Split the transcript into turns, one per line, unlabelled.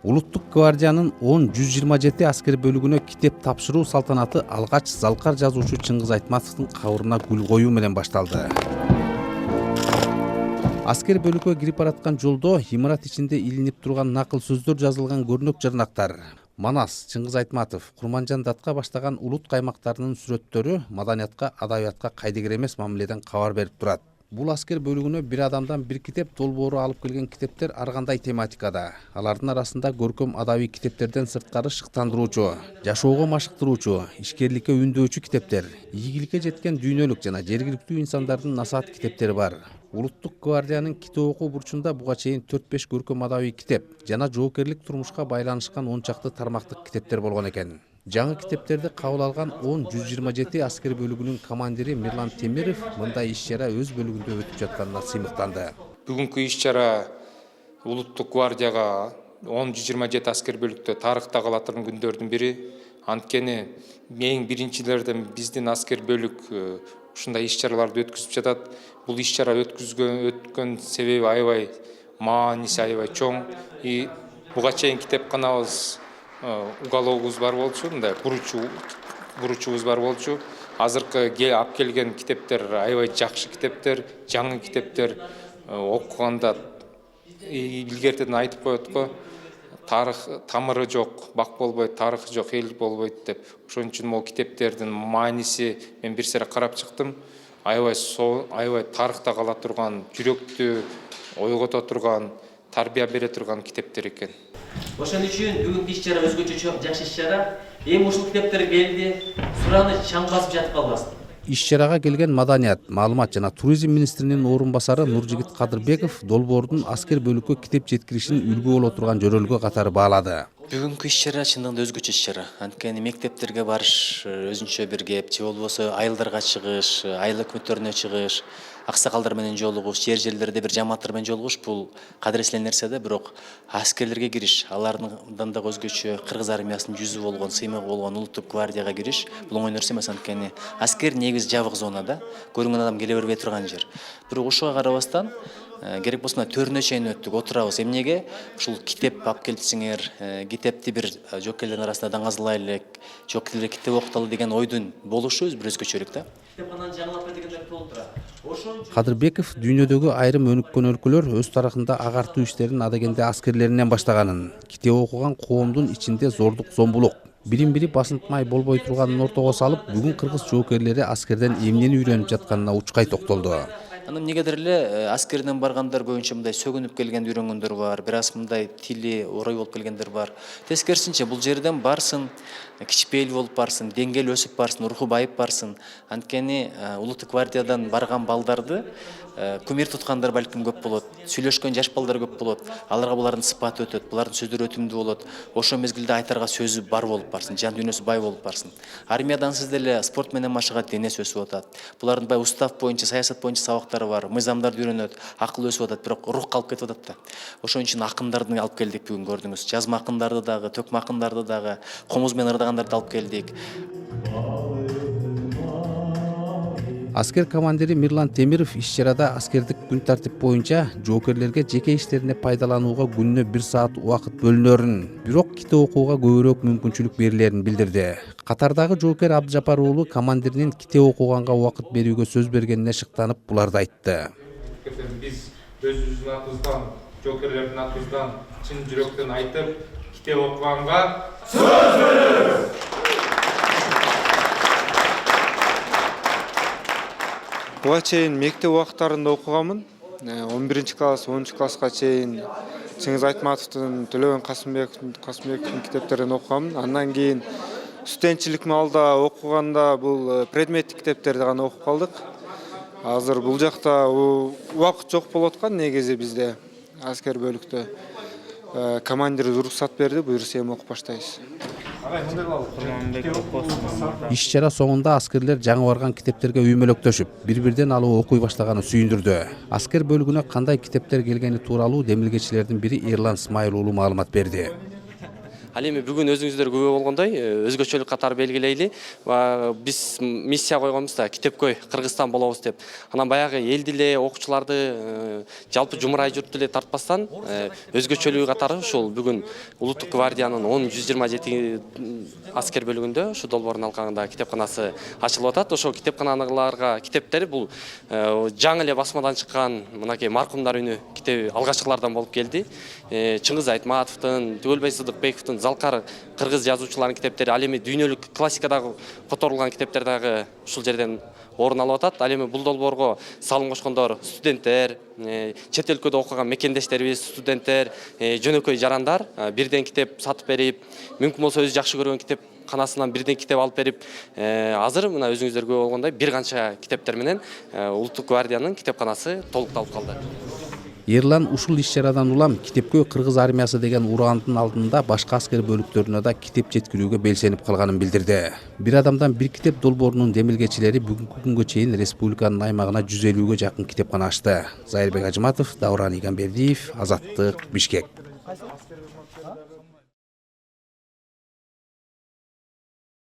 Улуттук гвардиянын 10-127 аскер бөлүгүнө китеп тапшыруу салтанаты алгач залкар жазуучу Чыңгыз Айтматовдун кабырына гүл коюу менен башталды. Аскер бөлүккө кирип бараткан жолдо имарат ичинде илинип турган накыл сөздөр жазылган көрнөк жырнактар, Манас, Чыңгыз Айтматов, Курманжан Датка баштаган улут каймактарынын сүрөттөрү маданиятка, адабиятка кайдыгер эмес мамиледен кабар берип турат. Бул аскер бөлүгүнө бир адамдан бир китеп долбоору алып келген китептер ар кандай тематикада. Алардын арасында көркөм адабий китептерден сырткары шыктандыруучу, жашоого машыктыруучу, ишкерликке үндөочү китептер, ийгиликке жеткен дүйнөлүк жана жергиликтүү инсандардын насаат китептери бар. Улуттук гвардиянын китеп окуу бурчунда буга чейин 4-5 көркөм адабий китеп жана жоокерлик турмушка байланышкан 10 чакты тармактык китептер болгон экен. Жаңы китептерди кабыл алган 10-127 аскер бөлүгүнүн командири Мирлан Темиров мындай иш-чара өз бөлүгүндө өтүп жатканына сыймыктанды.
Бүгүнкү иш-чара улуттук гвардияга 10-127 аскер бөлүктө тарыхта калатын күндөрдүн бири. Анткени эң биринчилерден биздин аскер бөлүк ушундай иш-чараларды өткүзүп жатат. Бул иш-чара өткөн себеби аябай мааниси аябай чоң. Буга чейин китепканабыз угологубуз бар болчу, мындай буручубуз бар болчу. Азыркы алып келген китептер аябай жакшы китептер, жаңы китептер. Окуганда илгертеден айтып коет го, тарых тамыры жок, бак болбойт, тарыхы жок, эл болбойт деп. Ошон үчүн могу китептердин мааниси мен бир сыйра карап чыктым. Аябай тарыхта кала турган, жүрөктү ойгото турган, тарбия бере турган китептер экен.
Ошон үчүн бүгүнкү иш-чара өзгөчө жакшы иш-чара. Эми ушул китептер келди, сураныч чаң басып жатып калбасын.
Иш-чарага келген маданият, маалымат жана туризм министринин орун басары Нуржигит Кадырбеков долбоордун аскер бөлүккө китеп жеткиришин үлгү боло турган жөрөлгө катары баалады.
Бүгүнкү иш-чара чындыгында өзгөчө иш-чара. Анткени мектептерге барыш өзүнчө бир кеп, же болбосо айылдарга чыгыш, айыл өкмөттөрүнө чыгыш, аксакалдар менен жолугуш, жерлерде бир жамааттар менен жолугуш бул кадыресилен нерсе да, бирок аскерлерге кириш, алардын дагы өзгөчө кыргыз армиясынын жүзү болгон, сыймыгы болгон улуттук гвардияга кириш бул оңой нерсе эмес. Анткени аскер негизи жабык зонада, көрүнгөн адам келе бербей турган жер. Бирок ушуга карабастан керек болсо төрүнө чейин өттүк, отурабыз. Эмнеге? Ушул китеп алып келсиңер, китепти бир жоокерлердин арасында даңазалайлы, жоокерлер китеп окуталы деген ойдун болушу бир өзгөчөлүк да.
Китепкананы жаңылап бергендер толуп турат.
Кадырбеков дүйнөдөгү айрым өнүккөн өлкөлөр өз тарыхында агартуу иштерин адегенде аскерлеринен баштаганын, китеп окуган коомдун ичинде зордук зомбулук, бирин-бири басынтмай болбой турганын ортого салып, бүгүн кыргыз жоокерлери аскерден эмнени үйрөнүп жатканына учкай токтолду.
Анан эмнегедир эле аскерден баргандар көбүнчө мындай сөгүнүп келген үйрөнгөндөр бар, бир аз мындай тили орой болуп келгендер бар. Тескерисинче бул жерден барсын, кичпейил болуп барсын, деңгээл өсүп барсын, руху байып барсын. Анткени улуттук гвардиядан барган балдарды кумир туткандар балким көп болот, сүйлөшкөн жаш балдар көп болот. Аларга булардын сыпаты өтөт, булардын сөздөрү өтүмдүү болот. Ошол мезгилде айтарга сөзү бар болуп барсын, жан дүйнөсү бай болуп барсын. Армиядан сиз деле спорт менен машыгат, денеси өсүп атат. Булардын бай устав боюнча, саясат боюнча сабактары бар, мыйзамдарды үйрөнөт, акыл өсүп атат, бирок рух калып кетип атат да. Ошон үчүн акындарды алып келдик бүгүн, көрдүңүз. Жазма акындарды дагы, төкмө акындарды дагы, комуз менен ырдагандарды алып келдик.
Аскер командири Мирлан Темиров иш-чарада аскердик күн тартип боюнча жоокерлерге жеке иштерине пайдаланууга күнүнө 1 саат убакыт бөлүнөрүн, бирок китеп окууга көбүрөөк мүмкүнчүлүк берилерин билдирди. Катардагы жоокер Абдыжапар уулу командиринин китеп окуганга убакыт берүүгө сөз бергенине шыктанып буларды айтты.
Биз өзүбүздүн атыбыздан, жоокерлердин атыбыздан чын жүрөктөн айтып, китеп окуганга сөз беребиз.
Буга чейин мектеп убактарында окуганмын. 11-класс, 10-класска чейин Чыңгыз Айтматовдун, Төлөгөн Касымбековдун китептерин окуганмын. Андан кийин студентчилик маалда окуганда бул предметтик китептерди гана окуп калдык. Азыр бул жакта убакыт жок болуп аткан негизи бизде аскер бөлүктө. Командир уруксат берди, буюрса эми окуп баштайбыз.
Иш-чара соңунда аскерлер жаңы барган китептерге үймөлөктөшүп, бир-бирден алып окуй баштаганы сүйүндүрдү. Аскер бөлүгүнө кандай китептер келгени тууралуу демилгечилердин бири Эрлан Смайыл уулу маалымат берди.
Ал эми бүгүн өзүңүздөр күбө болгондой өзгөчөлүк катары белгилейли. Биз миссия койгонбуз да Китепкөй Кыргызстан болобуз деп. Анан баягы элди эле окуучуларды жалпы жумурай журтту эле тартпастан өзгөчөлүгү катары ушул бүгүн Улуттук гвардиянын 10-127 аскер бөлүгүндө ушу долбоордун алкагында китепканасы ачылып атат. Ошол китепканаларга китептер бул жаңы эле басмадан чыккан мынакей маркумдар үнү китеби алгачкылардан болуп келди. Чыңгыз Айтматовдун, Түгөлбай Сыдыкбековдун Залкар кыргыз жазуучуларынын китептери, ал эми дүйнөлүк классикадагы которулган китептер дагы ушул жерден орун алып атат. Ал эми бул долбоорго салым кошкондор студенттер, чет өлкөдө окуган мекендештерибиз, студенттер, жөнөкөй жарандар бирден китеп сатып берип, мүмкүн болсо өзү жакшы көргөн китепканасынан бирден китеп алып берип, азыр мына өзүңүздөр көрүп болгондой бир канча китептер менен Улуттук гвардиянын китепканасы толукталып калды.
Ерлан ушул иш-чарадан улам Китепкөй кыргыз армиясы деген урандын алдында башка аскер бөлүктөрүнө да китеп жеткирүүгө белсенип калганын билдирди. Бир адамдан бир китеп долбоорунун демилгечилери бүгүнкү күнгө чейин республиканын аймагына 150ге жакын китепкана ачты. Зайырбек Ажыматов, Дауран Игамбердиев, Азаттык, Бишкек.